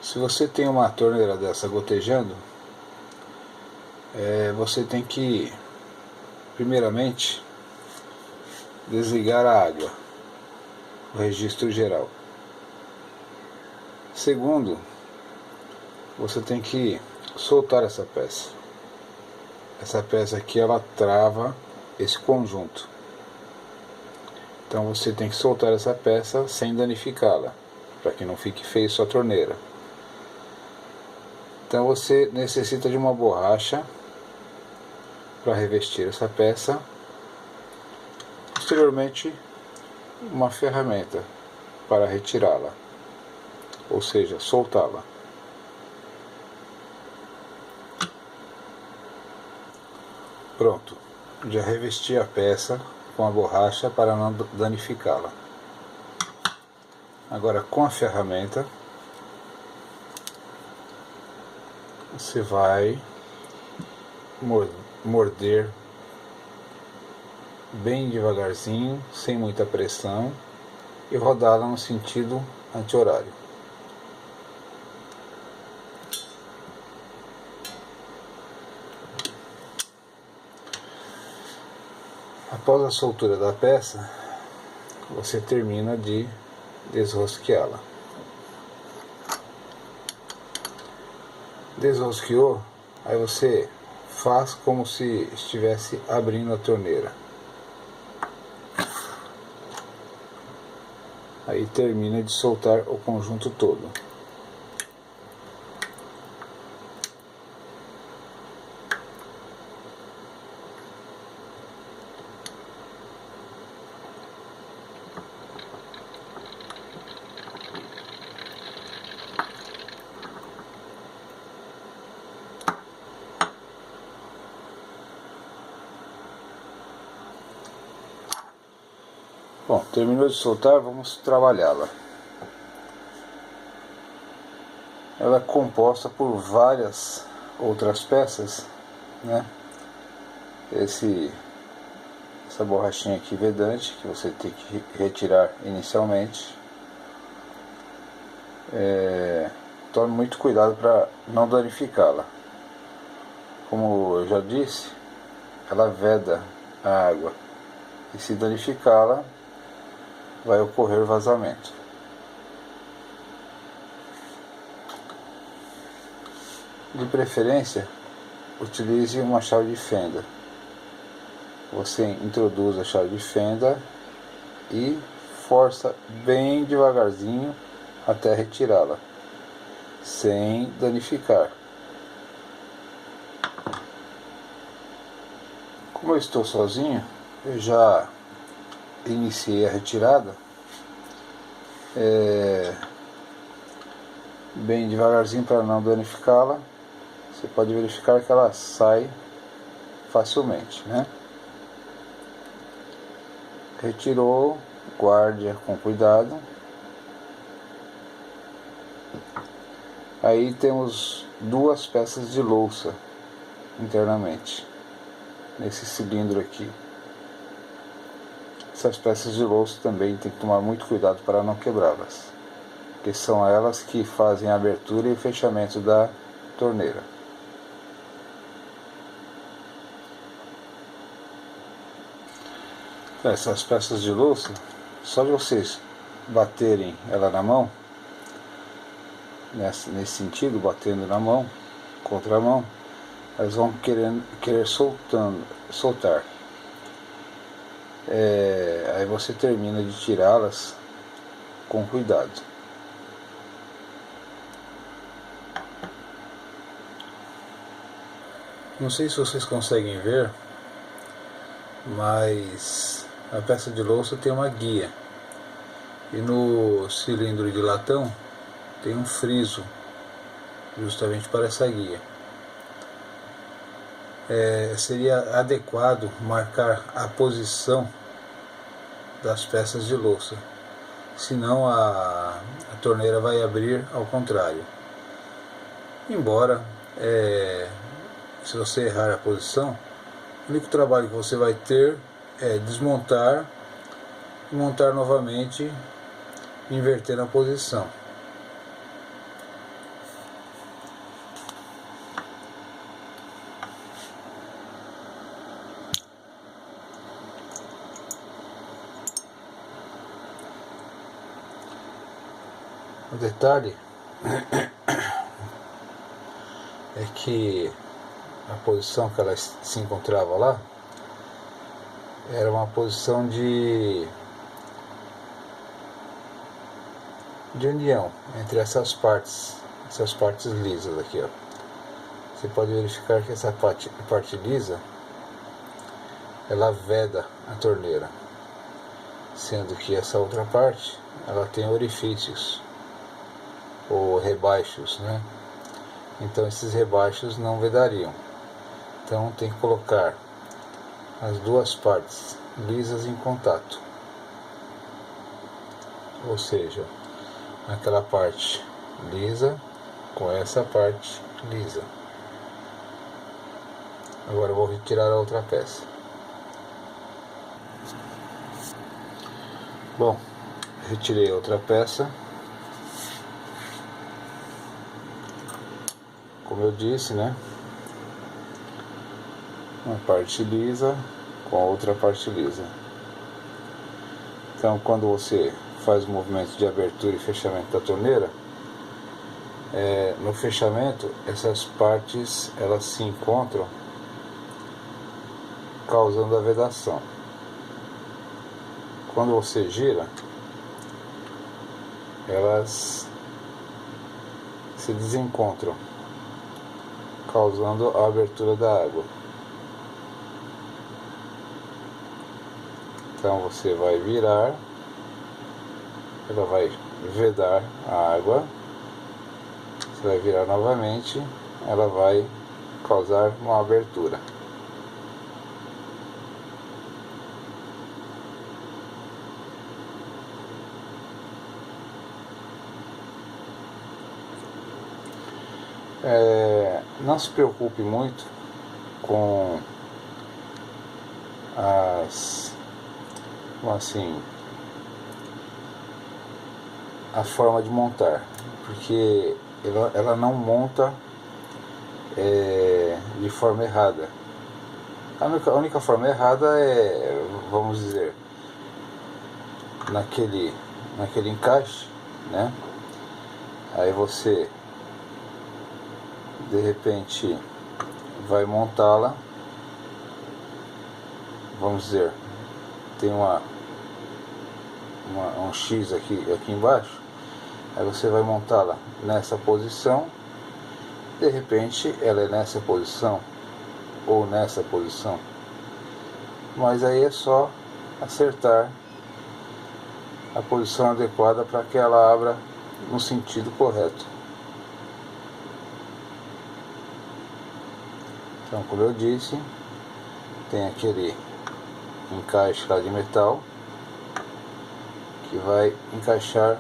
Se você tem uma torneira dessa gotejando, você tem que, primeiramente, desligar a água, o registro geral. Segundo, você tem que soltar essa peça. Essa peça aqui, ela trava esse conjunto. Então você tem que soltar essa peça sem danificá-la, para que não fique feio sua torneira. Então você necessita de uma borracha para revestir essa peça. Posteriormente, uma ferramenta para retirá-la, ou seja, soltá-la. Pronto, já revesti a peça com a borracha para não danificá-la. Agora, com a ferramenta, você vai morder bem devagarzinho, sem muita pressão, e rodá-la no sentido anti-horário. Após a soltura da peça, você termina de desrosqueá-la. Desrosqueou, aí você faz como se estivesse abrindo a torneira. Aí termina de soltar o conjunto todo. Bom, terminou de soltar, vamos trabalhá-la. Ela é composta por várias outras peças, né? Essa borrachinha aqui vedante, que você tem que retirar inicialmente. Tome muito cuidado para não danificá-la. Como eu já disse, ela veda a água, e se danificá-la, vai ocorrer vazamento. De preferência, utilize uma chave de fenda. Você introduz a chave de fenda e força bem devagarzinho até retirá-la, sem danificar. Como eu estou sozinho, eu já iniciei a retirada bem devagarzinho para não danificá-la. Você pode verificar que ela sai facilmente, né? Retirou, guarde com cuidado. Aí temos duas peças de louça internamente nesse cilindro aqui. Essas peças de louça também tem que tomar muito cuidado para não quebrá-las, porque são elas que fazem a abertura e o fechamento da torneira. Essas peças de louça, só de vocês baterem ela na mão, nesse sentido, batendo na mão, contra a mão, elas vão querer soltar. Aí você termina de tirá-las com cuidado. Não sei se vocês conseguem ver, mas a peça de louça tem uma guia, e no cilindro de latão tem um friso justamente para essa guia. Seria adequado marcar a posição das peças de louça, senão a torneira vai abrir ao contrário. Embora, se você errar a posição, o único trabalho que você vai ter é desmontar e montar novamente, invertendo a posição. O detalhe é que a posição que ela se encontrava lá era uma posição de união entre essas partes lisas aqui, ó. Você pode verificar que essa parte lisa, ela veda a torneira, sendo que essa outra parte, ela tem orifícios ou rebaixos, né? Então esses rebaixos não vedariam. Então tem que colocar as duas partes lisas em contato, ou seja, aquela parte lisa com essa parte lisa. Agora eu vou retirar a outra peça. Bom, retirei a outra peça. Como eu disse, né? Uma parte lisa com a outra parte lisa. Então, quando você faz o movimento de abertura e fechamento da torneira, no fechamento, essas partes elas se encontram, causando a vedação. Quando você gira, elas se desencontram, causando a abertura da água. Então você vai virar, ela vai vedar a água, você vai virar novamente, ela vai causar uma abertura. Não se preocupe muito com a forma de montar, porque ela não monta de forma errada. A única forma errada é, vamos dizer, naquele encaixe, né? Aí você de repente vai montá-la, vamos dizer, tem um X aqui embaixo, aí você vai montá-la nessa posição, de repente ela é nessa posição ou nessa posição, mas aí é só acertar a posição adequada para que ela abra no sentido correto. Então, como eu disse, tem aquele encaixe lá de metal que vai encaixar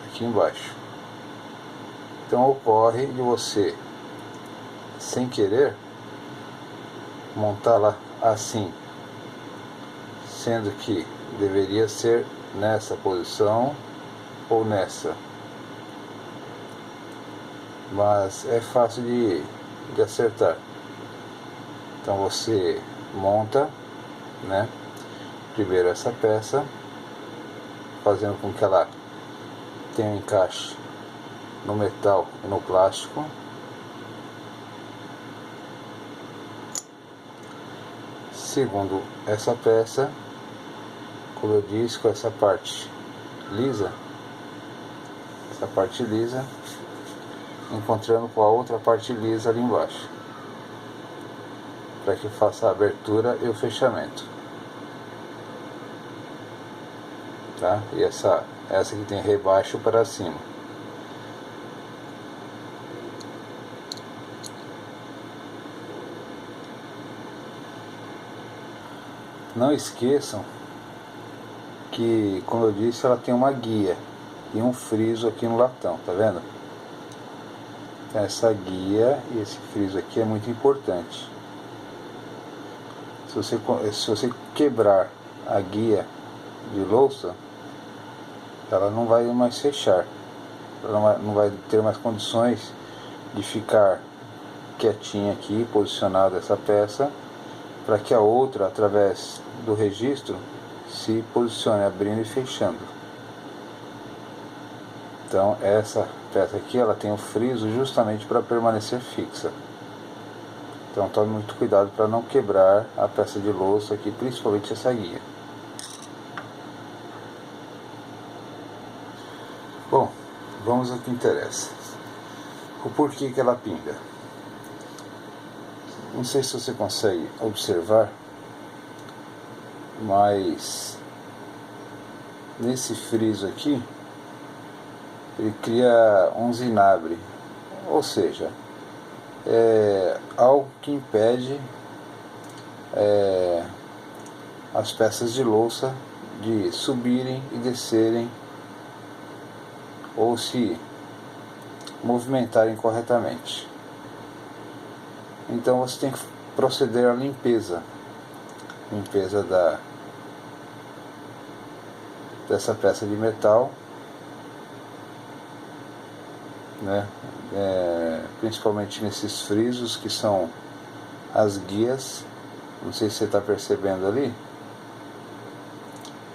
aqui embaixo. Então ocorre de você, sem querer, montá-la assim, sendo que deveria ser nessa posição ou nessa, mas é fácil de acertar. Então você monta, né, primeiro essa peça, fazendo com que ela tenha um encaixe no metal e no plástico. Segundo essa peça, como eu disse, com essa parte lisa, encontrando com a outra parte lisa ali embaixo, para que faça a abertura e o fechamento, tá? E essa aqui tem rebaixo para cima. Não esqueçam que, como eu disse, ela tem uma guia e um friso aqui no latão, tá vendo? Essa guia e esse friso aqui é muito importante. Se você quebrar a guia de louça, ela não vai mais fechar, ela não vai ter mais condições de ficar quietinha aqui, posicionada essa peça, para que a outra, através do registro, se posicione abrindo e fechando. Então essa peça aqui, ela tem o friso justamente para permanecer fixa. Então tome muito cuidado para não quebrar a peça de louça aqui, principalmente essa guia. Bom, vamos ao que interessa. O porquê que ela pinga. Não sei se você consegue observar, mas nesse friso aqui, ele cria um zinabre, ou seja, é algo que impede as peças de louça de subirem e descerem ou se movimentarem corretamente. Então você tem que proceder à limpeza dessa peça de metal, né? Principalmente nesses frisos que são as guias. Não sei se você está percebendo ali,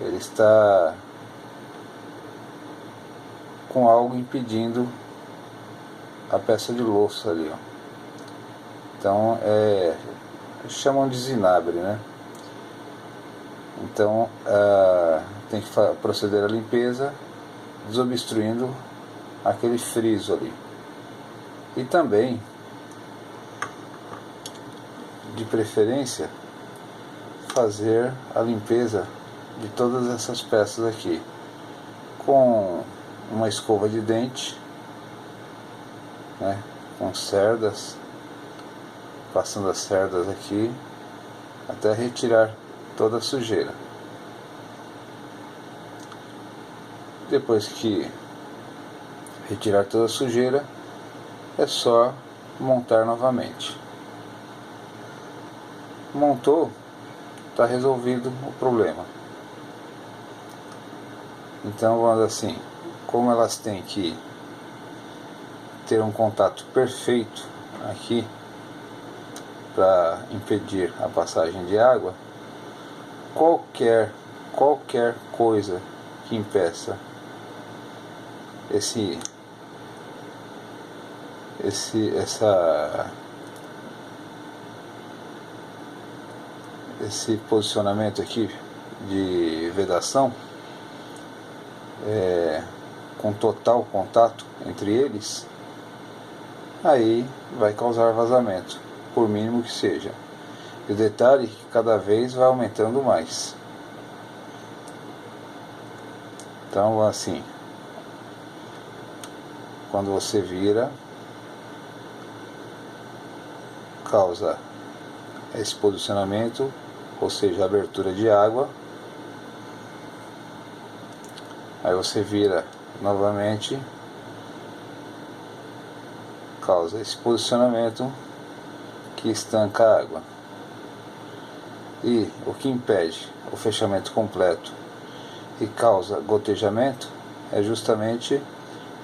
ele está com algo impedindo a peça de louça ali, ó. Então chamam de zinabre, né? Então tem que proceder à limpeza, desobstruindo aquele friso ali. E também, de preferência, fazer a limpeza de todas essas peças aqui com uma escova de dente, né, com cerdas, passando as cerdas aqui até retirar toda a sujeira. Depois que retirar toda a sujeira, é só montar novamente. Montou, está resolvido o problema. Então, vamos assim, como elas têm que ter um contato perfeito aqui para impedir a passagem de água, qualquer coisa que impeça esse posicionamento aqui de vedação, com total contato entre eles, aí vai causar vazamento, por mínimo que seja. E o detalhe é que cada vez vai aumentando mais. Então, assim, quando você vira, causa esse posicionamento, ou seja, abertura de água. Aí você vira novamente, causa esse posicionamento que estanca a água. E o que impede o fechamento completo e causa gotejamento é justamente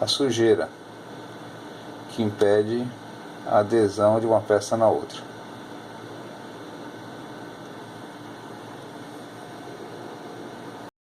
a sujeira, que impede a adesão de uma peça na outra.